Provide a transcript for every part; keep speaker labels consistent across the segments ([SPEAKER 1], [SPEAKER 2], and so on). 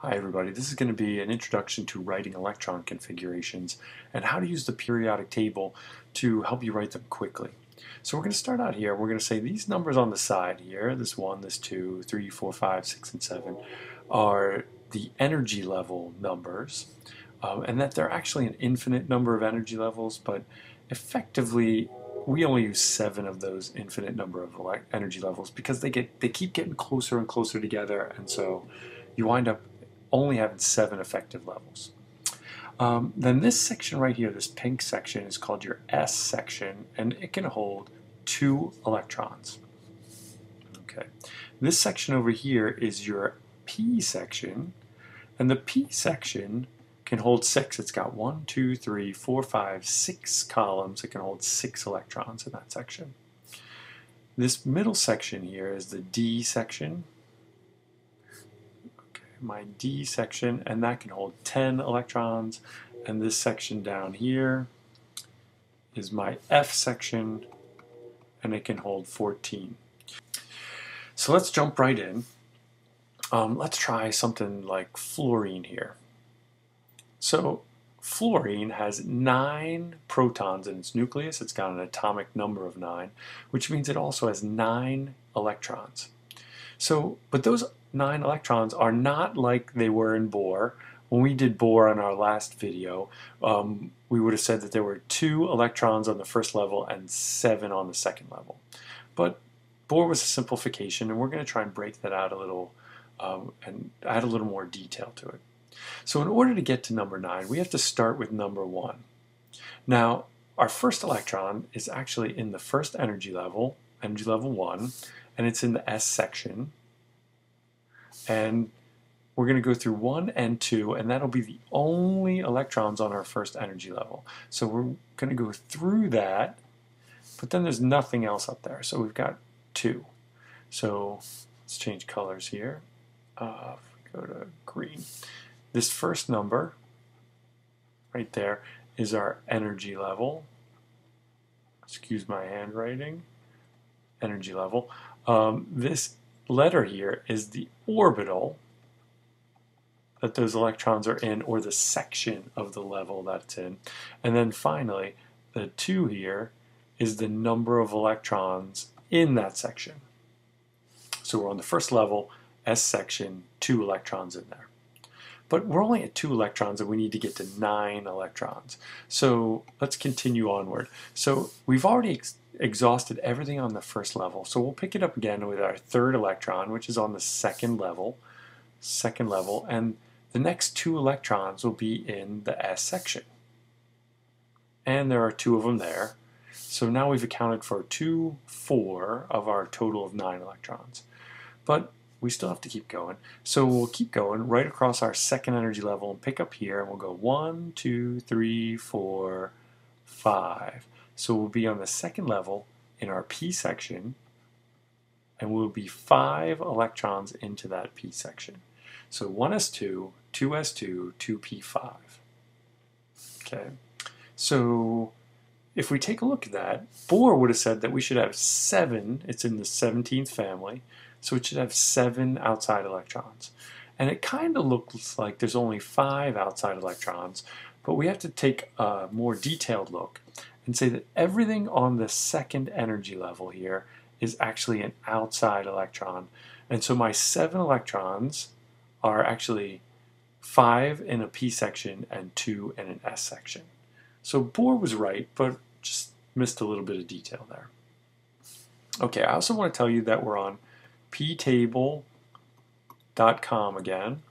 [SPEAKER 1] Hi everybody, this is going to be an introduction to writing electron configurations and how to use the periodic table to help you write them quickly. So we're going to start out here. We're going to say these numbers on the side here, this 1, this 2, 3, 4, 5, 6, and 7, are the energy level numbers, and that they're actually an infinite number of energy levels, but effectively we only use 7 of those infinite number of energy levels because they keep getting closer and closer together, and so you wind up only having 7 effective levels. Then this section right here, this pink section, is called your S section, and it can hold 2 electrons. Okay. This section over here is your P section, and the P section can hold 6. It's got 1, 2, 3, 4, 5, 6 columns. It can hold 6 electrons in that section. This middle section here is the D section. My D section, and that can hold 10 electrons, and this section down here is my F section, and it can hold 14. So let's jump right in. Let's try something like fluorine here. So fluorine has 9 protons in its nucleus. It's got an atomic number of 9, which means it also has 9 electrons. So, but those 9 electrons are not like they were in Bohr. When we did Bohr on our last video, we would have said that there were 2 electrons on the first level and 7 on the second level. But Bohr was a simplification, and we're going to try and break that out a little and add a little more detail to it. So in order to get to number 9, we have to start with number 1. Now, our first electron is actually in the first energy level 1, and it's in the S section, and we're going to go through 1 and 2, and that'll be the only electrons on our first energy level. So we're going to go through that, but then there's nothing else up there. So we've got 2. So let's change colors here. If we go to green. This first number right there is our energy level. Excuse my handwriting. Energy level. This letter here is the orbital that those electrons are in, or the section of the level that it's in. And then finally, the 2 here is the number of electrons in that section. So we're on the first level, S section, 2 electrons in there. But we're only at 2 electrons, and we need to get to 9 electrons. So let's continue onward. So we've already exhausted everything on the first level. So we'll pick it up again with our third electron, which is on the second level, and the next 2 electrons will be in the S section. And there are 2 of them there. So now we've accounted for 2, 4 of our total of 9 electrons. But we still have to keep going. So we'll keep going right across our second energy level and pick up here, and we'll go 1, 2, 3, 4, 5. So we'll be on the second level in our P section, and we'll be 5 electrons into that P section. So 1s2, 2s2, 2p5. Okay. So if we take a look at that, Bohr would have said that we should have 7. It's in the 17th family. So it should have 7 outside electrons. And it kind of looks like there's only 5 outside electrons, but we have to take a more detailed look and say that everything on the second energy level here is actually an outside electron. And so my 7 electrons are actually 5 in a P section and 2 in an S section. So Bohr was right, but just missed a little bit of detail there. Okay, I also want to tell you that we're on ptable.com again,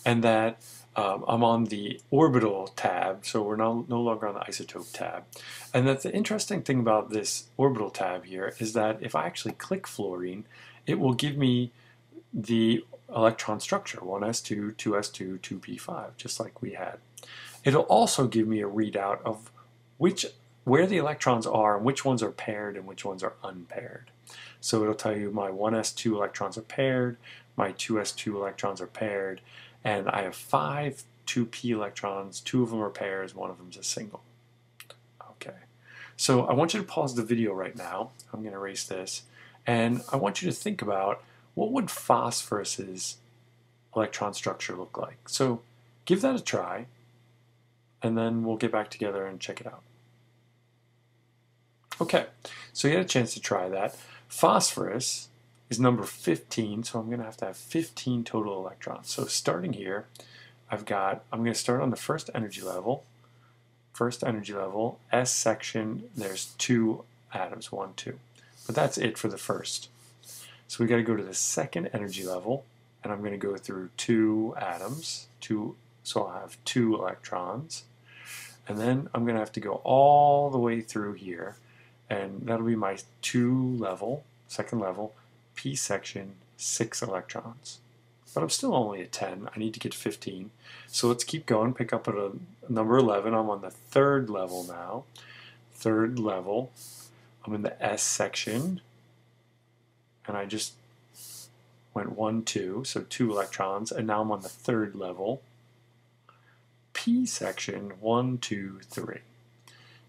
[SPEAKER 1] and that I'm on the orbital tab, so we're no longer on the isotope tab. And that the interesting thing about this orbital tab here is that if I actually click fluorine, it will give me the electron structure, 1s2, 2s2, 2p5, just like we had. It'll also give me a readout of where the electrons are and which ones are paired and which ones are unpaired. So it'll tell you my 1s2 electrons are paired, my 2s2 electrons are paired, and I have 5 2p electrons, 2 of them are pairs, 1 of them is a single. Okay, so I want you to pause the video right now. I'm going to erase this, and I want you to think about what would phosphorus's electron structure look like? So give that a try, and then we'll get back together and check it out. Okay, so you had a chance to try that. Phosphorus is number 15, so I'm going to have 15 total electrons. So starting here, I'm going to start on the first energy level. First energy level, S section, there's 2 atoms, 1, 2. But that's it for the first. So we got to go to the second energy level, and I'm going to go through 2 atoms, so I'll have 2 electrons. And then I'm going to have to go all the way through here, and that'll be my 2 level, second level, P section, 6 electrons. But I'm still only at 10. I need to get 15. So let's keep going. Pick up at a number 11. I'm on the 3rd level now. 3rd level. I'm in the S section. And I just went 1, 2. So 2 electrons. And now I'm on the 3rd level. P section, 1, 2, 3.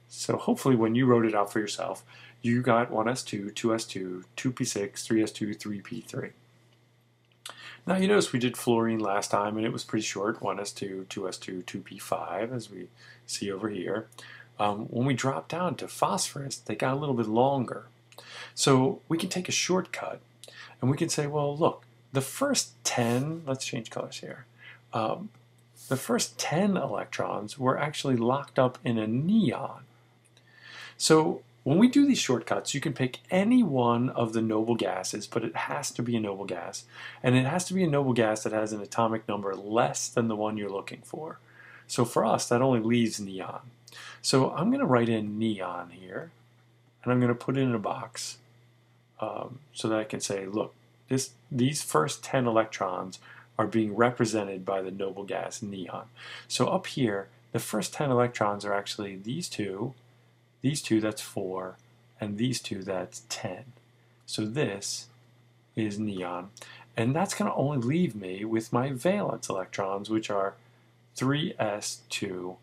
[SPEAKER 1] So hopefully when you wrote it out for yourself, you got 1s2, 2s2, 2p6, 3s2, 3p3. Now you notice we did fluorine last time and it was pretty short, 1s2, 2s2, 2p5, as we see over here. When we drop down to phosphorus, they got a little bit longer. So we can take a shortcut and we can say, well, look, the first 10, let's change colors here. The first 10 electrons were actually locked up in a neon. So when we do these shortcuts, you can pick any one of the noble gases, but it has to be a noble gas. And it has to be a noble gas that has an atomic number less than the one you're looking for. So for us, that only leaves neon. So I'm going to write in neon here, and I'm going to put it in a box so that I can say, look, these first 10 electrons are being represented by the noble gas neon. So up here, the first 10 electrons are actually these two, that's 4, and these 2, that's 10. So this is neon. And that's going to only leave me with my valence electrons, which are 3s2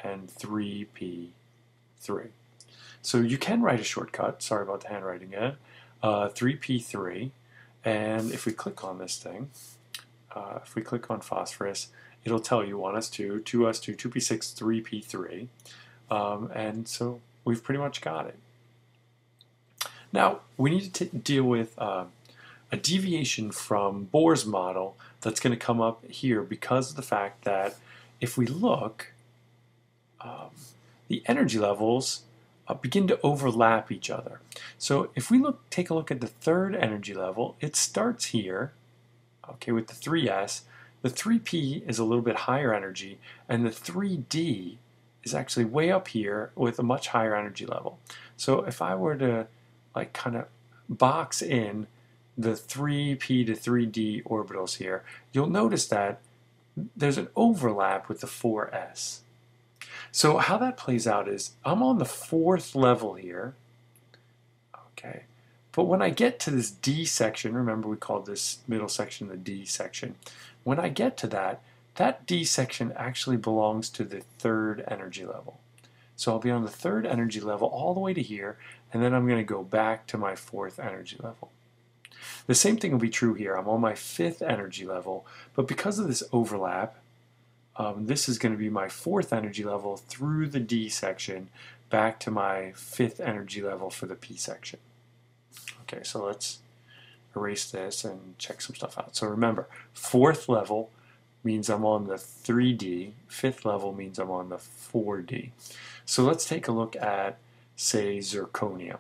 [SPEAKER 1] and 3p3. So you can write a shortcut, sorry about the handwriting again, 3p3, and if we click on this thing, if we click on phosphorus, it'll tell you 1s2, 2s2, 2p6, 3p3, and so we've pretty much got it. Now, we need to deal with a deviation from Bohr's model that's going to come up here because of the fact that if we look, the energy levels begin to overlap each other. So if we take a look at the 3rd energy level, it starts here, okay, with the 3s. The 3p is a little bit higher energy, and the 3d is actually way up here with a much higher energy level. So if I were to like kind of box in the 3p to 3d orbitals here, you'll notice that there's an overlap with the 4s. So how that plays out is I'm on the 4th level here, okay, but when I get to this D section, remember we called this middle section the D section, when I get to that D section actually belongs to the 3rd energy level. So I'll be on the 3rd energy level all the way to here, and then I'm going to go back to my 4th energy level. The same thing will be true here. I'm on my 5th energy level, but because of this overlap, this is going to be my 4th energy level through the D section back to my 5th energy level for the P section. Okay, so let's erase this and check some stuff out. So remember, 4th level means I'm on the 3D, 5th level means I'm on the 4D. So let's take a look at, say, zirconium.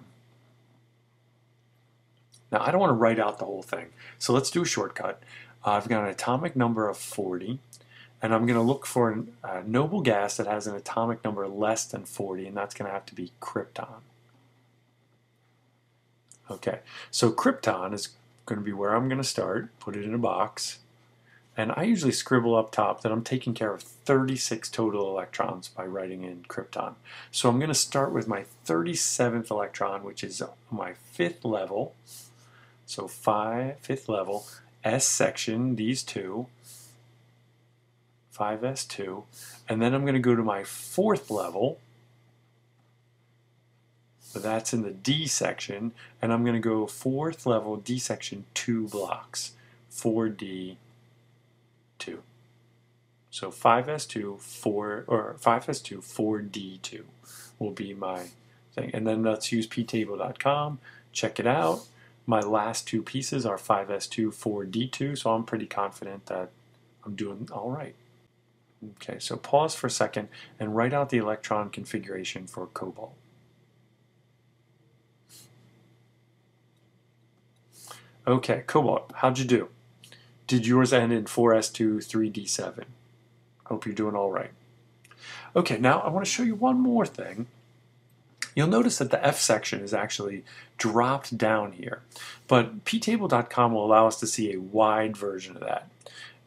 [SPEAKER 1] Now I don't want to write out the whole thing, so let's do a shortcut. I've got an atomic number of 40, and I'm going to look for a noble gas that has an atomic number less than 40, and that's going to have to be krypton. Okay, so krypton is going to be where I'm going to start, put it in a box, and I usually scribble up top that I'm taking care of 36 total electrons by writing in krypton. So I'm going to start with my 37th electron, which is my 5th level, so 5th level, S section, these 2, 5s2, and then I'm going to go to my 4th level, so that's in the D section, and I'm going to go 4th level, D section, 2 blocks, 4D, So 5s2, 4, or 5s2, 4d2 will be my thing. And then let's use ptable.com, check it out. My last two pieces are 5s2, 4d2, so I'm pretty confident that I'm doing all right. Okay, so pause for a second and write out the electron configuration for cobalt. Okay, cobalt, how'd you do? Did yours end in 4s2, 3d7? Hope you're doing all right. Okay, now I want to show you one more thing. You'll notice that the F section is actually dropped down here, but ptable.com will allow us to see a wide version of that.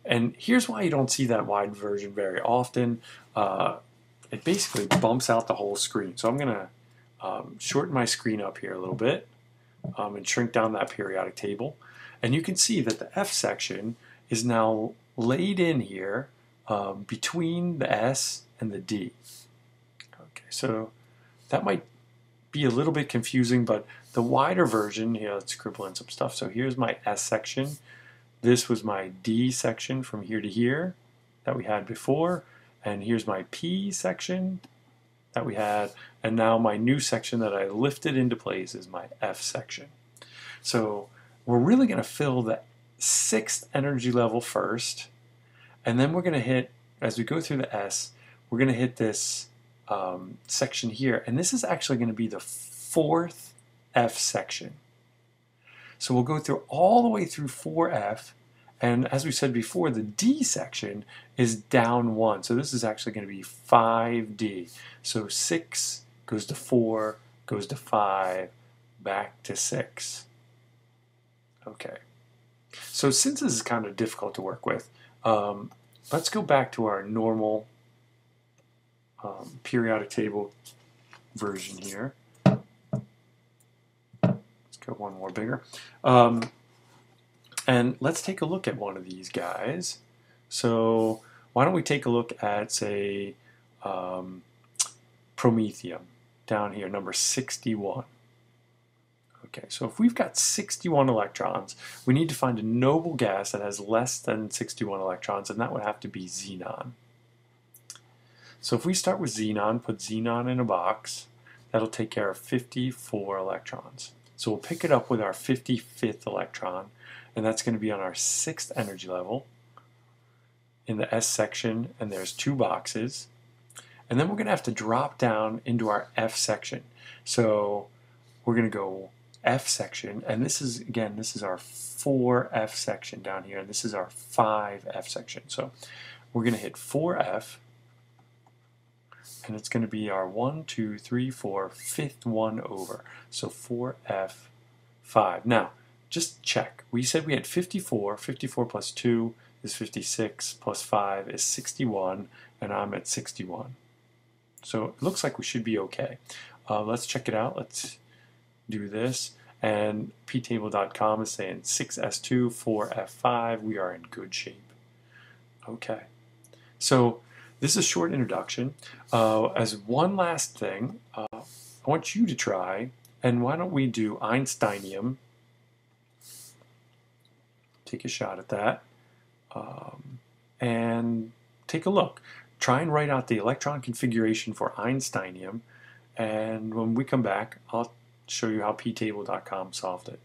[SPEAKER 1] And here's why you don't see that wide version very often. It basically bumps out the whole screen. So I'm going to shorten my screen up here a little bit and shrink down that periodic table. And you can see that the F section is now laid in here between the S and the D. Okay, so that might be a little bit confusing, but the wider version, here, let's scribble in some stuff. So here's my S section. This was my D section from here to here that we had before. And here's my P section that we had. And now my new section that I lifted into place is my F section. So we're really going to fill the 6th energy level first. And then we're going to hit, as we go through the S, we're going to hit this section here, and this is actually going to be the 4th F section. So we'll go through all the way through 4F, and as we said before, the D section is down 1, so this is actually going to be 5D. So 6 goes to 4, goes to 5, back to 6. Okay, so since this is kind of difficult to work with, let's go back to our normal periodic table version here. Let's go one more bigger. And let's take a look at one of these guys. So why don't we take a look at, say, Promethium down here, number 61. Okay, so if we've got 61 electrons, we need to find a noble gas that has less than 61 electrons, and that would have to be xenon. So if we start with xenon, put xenon in a box, that'll take care of 54 electrons. So we'll pick it up with our 55th electron, and that's going to be on our 6th energy level in the S section, and there's 2 boxes. And then we're going to have to drop down into our F section. So we're going to go F section, and this is, again, this is our 4F section down here, and this is our 5F section. So we're going to hit 4F, and it's going to be our 1, 2, 3, 4, 5th one over. So 4F, 5. Now, just check. We said we had 54. 54 plus 2 is 56, plus 5 is 61, and I'm at 61. So it looks like we should be okay. Let's check it out. Let's do this. And ptable.com is saying 6s2, 4f5. We are in good shape. Okay. So this is a short introduction. As one last thing, I want you to try, and why don't we do Einsteinium? Take a shot at that. And take a look. Try and write out the electron configuration for Einsteinium, and when we come back, I'll show you how ptable.com solved it.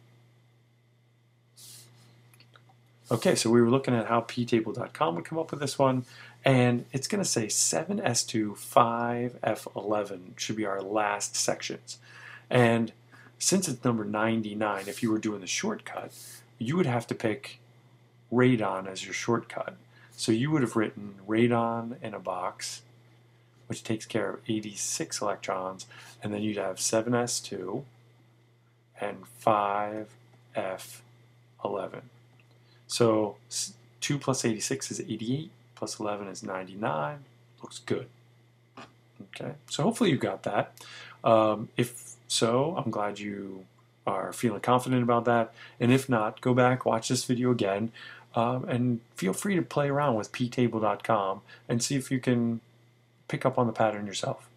[SPEAKER 1] Okay, so we were looking at how ptable.com would come up with this one, and it's going to say 7s2, 5f11 should be our last sections. And since it's number 99, if you were doing the shortcut, you would have to pick radon as your shortcut. So you would have written radon in a box, which takes care of 86 electrons, and then you'd have 7s2 and 5f11. So 2 plus 86 is 88, plus 11 is 99. Looks good. Okay, so hopefully you got that. If so, I'm glad you are feeling confident about that. And if not, go back, watch this video again, and feel free to play around with ptable.com and see if you can pick up on the pattern yourself.